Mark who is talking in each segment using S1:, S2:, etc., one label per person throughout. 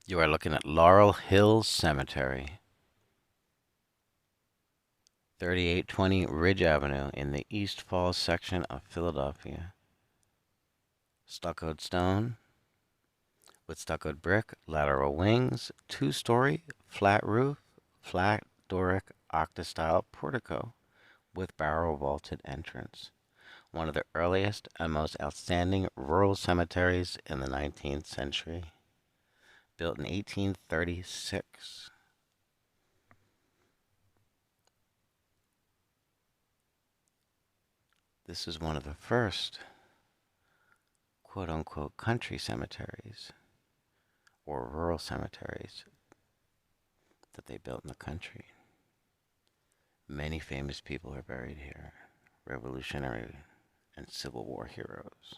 S1: You are looking at Laurel Hill Cemetery, 3820 Ridge Avenue in the East Falls section of Philadelphia. Stuccoed stone with stuccoed brick, lateral wings, two-story, flat roof, flat Doric octa-style portico with barrel-vaulted entrance. One of the earliest and most outstanding rural cemeteries in the 19th century. Built in 1836. This is one of the first quote-unquote country cemeteries or rural cemeteries that they built in the country. Many famous people are buried here, Revolutionary and Civil War heroes.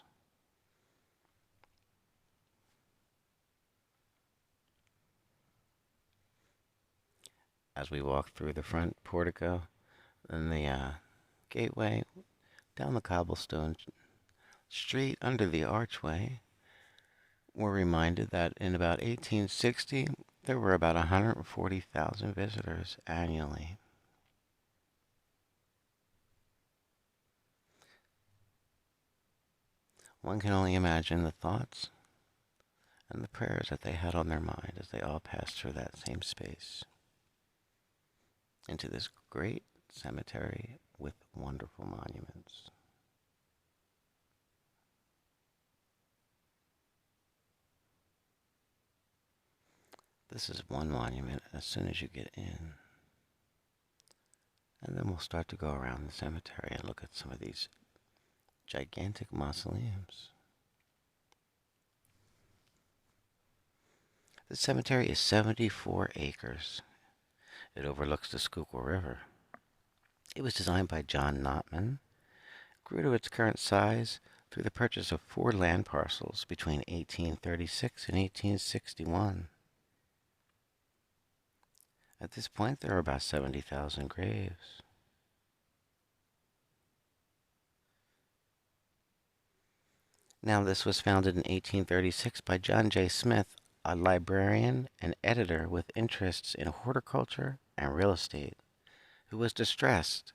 S1: As we walk through the front portico and the gateway, down the cobblestone street under the archway, we're reminded that in about 1860 there were about 140,000 visitors annually. One can only imagine the thoughts and the prayers that they had on their mind as they all passed through that same space into this great cemetery with wonderful monuments. This is one monument as soon as you get in. And then we'll start to go around the cemetery and look at some of these gigantic mausoleums. The cemetery is 74 acres. It overlooks the Schuylkill River. It was designed by John Notman, grew to its current size through the purchase of 4 land parcels between 1836 and 1861. At this point, there are about 70,000 graves. Now, this was founded in 1836 by John J. Smith, a librarian and editor with interests in horticulture and real estate, who was distressed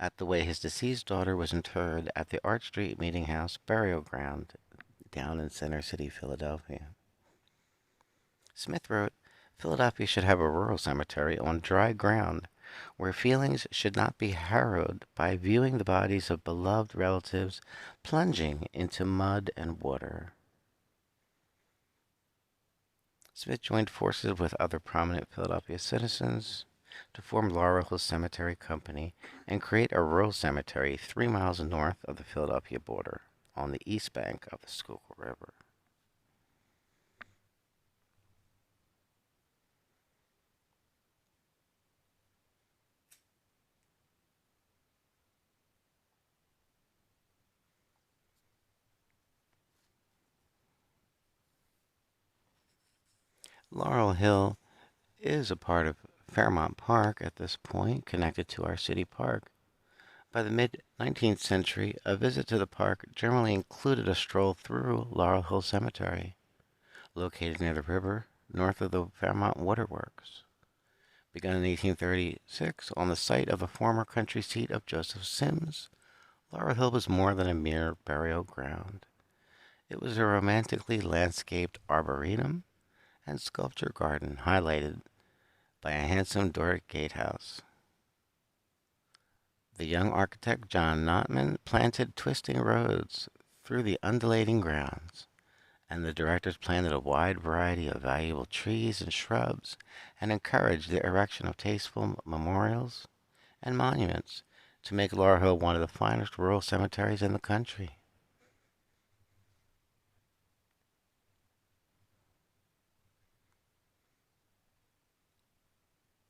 S1: at the way his deceased daughter was interred at the Arch Street Meeting House burial ground down in Center City, Philadelphia. Smith wrote, Philadelphia should have a rural cemetery on dry ground where feelings should not be harrowed by viewing the bodies of beloved relatives plunging into mud and water. Smith joined forces with other prominent Philadelphia citizens to form Laurel Hill Cemetery Company and create a rural cemetery 3 miles north of the Philadelphia border on the east bank of the Schuylkill River. Laurel Hill is a part of Fairmount Park at this point, connected to our city park. By the mid-19th century, a visit to the park generally included a stroll through Laurel Hill Cemetery, located near the river north of the Fairmount Waterworks. Begun in 1836 on the site of the former country seat of Joseph Sims, Laurel Hill was more than a mere burial ground. It was a romantically landscaped arboretum and sculpture garden highlighted by a handsome Doric gatehouse. The young architect John Notman planted twisting roads through the undulating grounds, and the directors planted a wide variety of valuable trees and shrubs and encouraged the erection of tasteful memorials and monuments to make Laurel Hill one of the finest rural cemeteries in the country.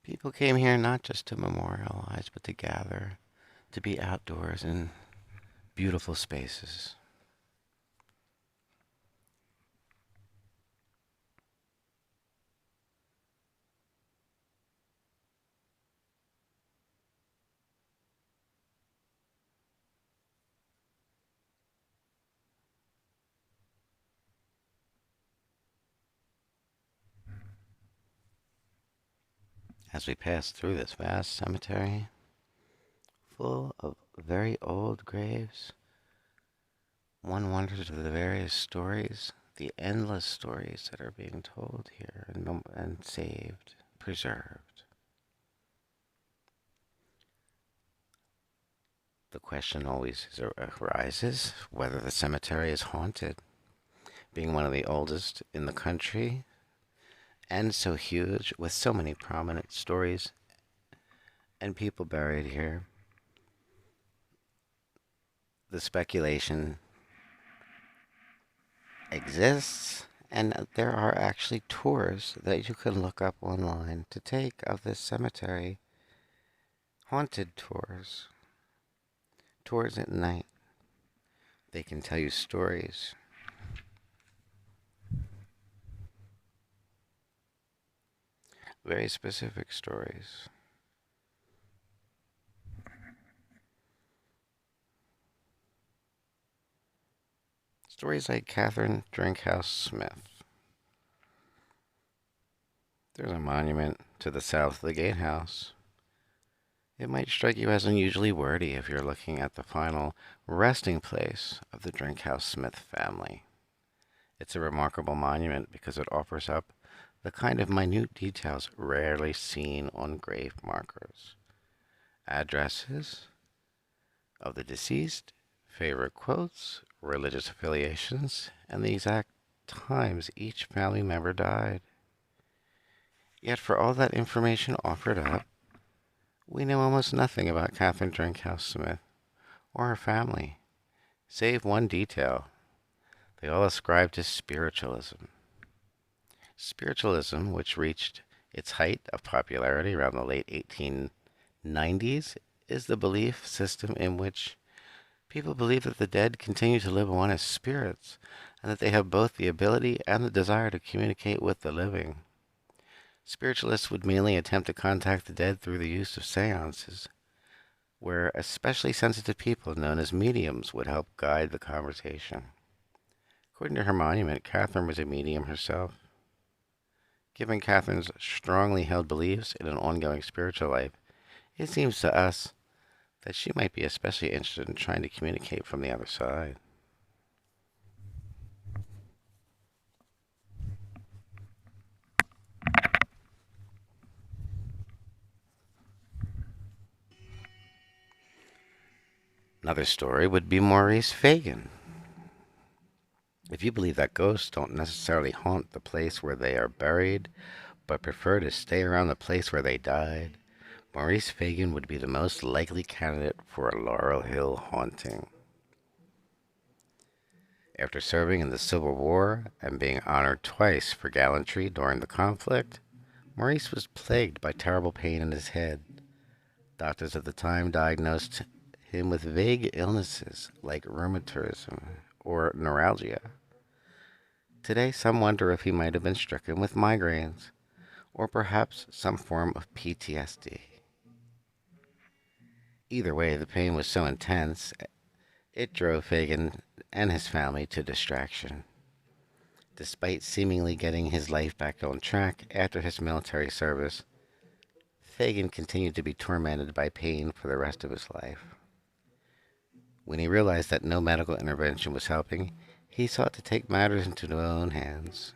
S1: People came here not just to memorialize, but to gather, to be outdoors in beautiful spaces. As we pass through this vast cemetery, full of very old graves, one wonders of the various stories, the endless stories that are being told here and saved, preserved. The question always arises whether the cemetery is haunted. Being one of the oldest in the country and so huge with so many prominent stories and people buried here, the speculation exists, and there are actually tours that you can look up online to take of this cemetery. Haunted tours. Tours at night. They can tell you stories. Very specific stories. Stories like Catherine Drinkhouse Smith. There's a monument to the south of the gatehouse. It might strike you as unusually wordy if you're looking at the final resting place of the Drinkhouse Smith family. It's a remarkable monument because it offers up the kind of minute details rarely seen on grave markers. Addresses of the deceased, favorite quotes, religious affiliations, and the exact times each family member died. Yet for all that information offered up, we know almost nothing about Catherine Drinkhouse Smith or her family, save one detail. They all ascribe to spiritualism. Spiritualism, which reached its height of popularity around the late 1890s, is the belief system in which people believe that the dead continue to live on as spirits, and that they have both the ability and the desire to communicate with the living. Spiritualists would mainly attempt to contact the dead through the use of seances, where especially sensitive people known as mediums would help guide the conversation. According to her monument, Catherine was a medium herself. Given Catherine's strongly held beliefs in an ongoing spiritual life, it seems to us that she might be especially interested in trying to communicate from the other side. Another story would be Maurice Fagan. If you believe that ghosts don't necessarily haunt the place where they are buried, but prefer to stay around the place where they died, Maurice Fagan would be the most likely candidate for a Laurel Hill haunting. After serving in the Civil War and being honored twice for gallantry during the conflict, Maurice was plagued by terrible pain in his head. Doctors at the time diagnosed him with vague illnesses like rheumatism or neuralgia. Today, some wonder if he might have been stricken with migraines or perhaps some form of PTSD. Either way, the pain was so intense, it drove Fagan and his family to distraction. Despite seemingly getting his life back on track after his military service, Fagan continued to be tormented by pain for the rest of his life. When he realized that no medical intervention was helping, he sought to take matters into his own hands.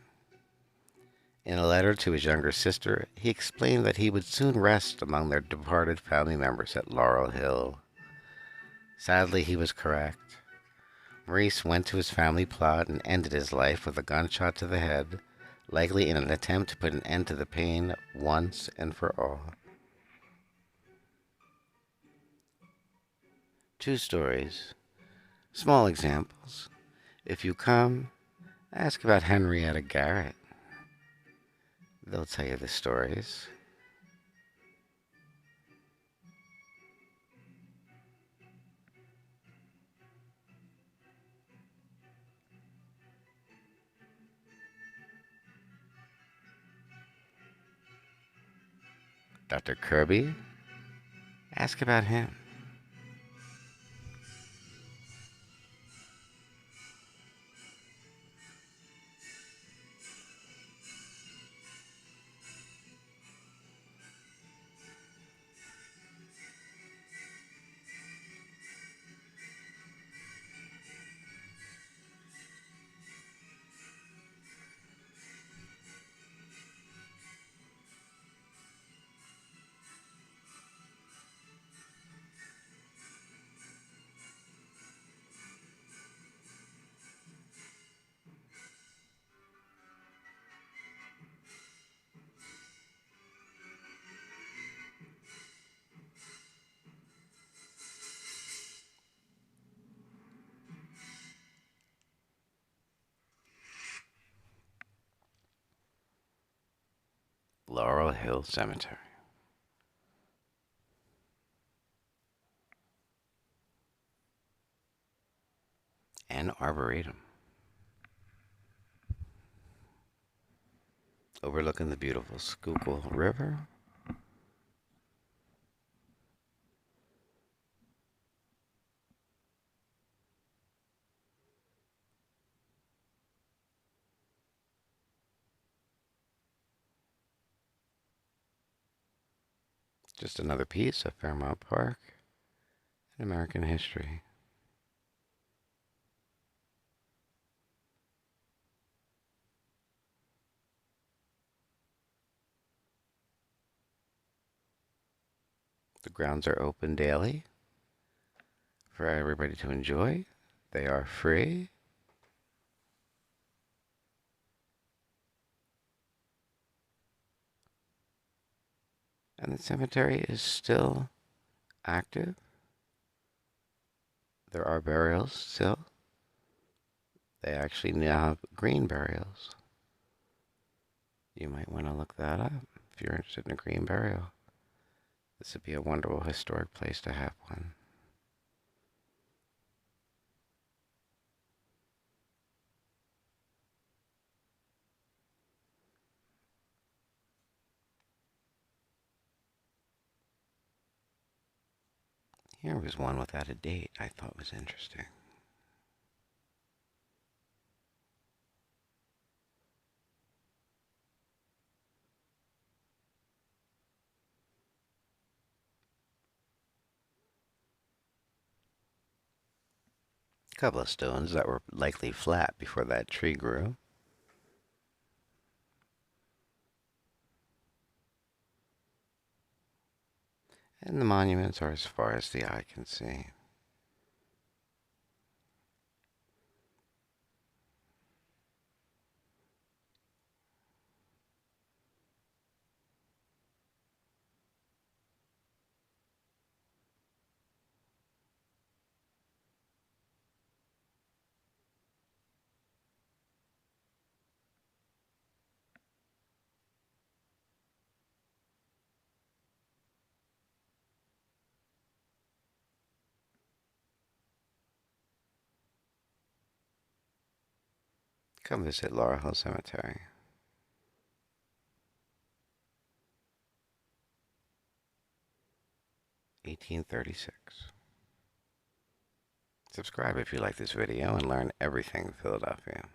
S1: In a letter to his younger sister, he explained that he would soon rest among their departed family members at Laurel Hill. Sadly, he was correct. Maurice went to his family plot and ended his life with a gunshot to the head, likely in an attempt to put an end to the pain once and for all. Two stories, small examples. If you come, ask about Henrietta Garrett. They'll tell you the stories. Dr. Kirby, ask about him. Laurel Hill Cemetery. And Arboretum. Overlooking the beautiful Schuylkill River. Just another piece of Fairmount Park and American history. The grounds are open daily for everybody to enjoy. They are free. And the cemetery is still active. There are burials still. They actually now have green burials. You might want to look that up if you're interested in a green burial. This would be a wonderful historic place to have one. Here was one without a date I thought was interesting. A couple of stones that were likely flat before that tree grew. And the monuments are as far as the eye can see. Come visit Laurel Hill Cemetery. 1836. Subscribe if you like this video and learn everything Philadelphia.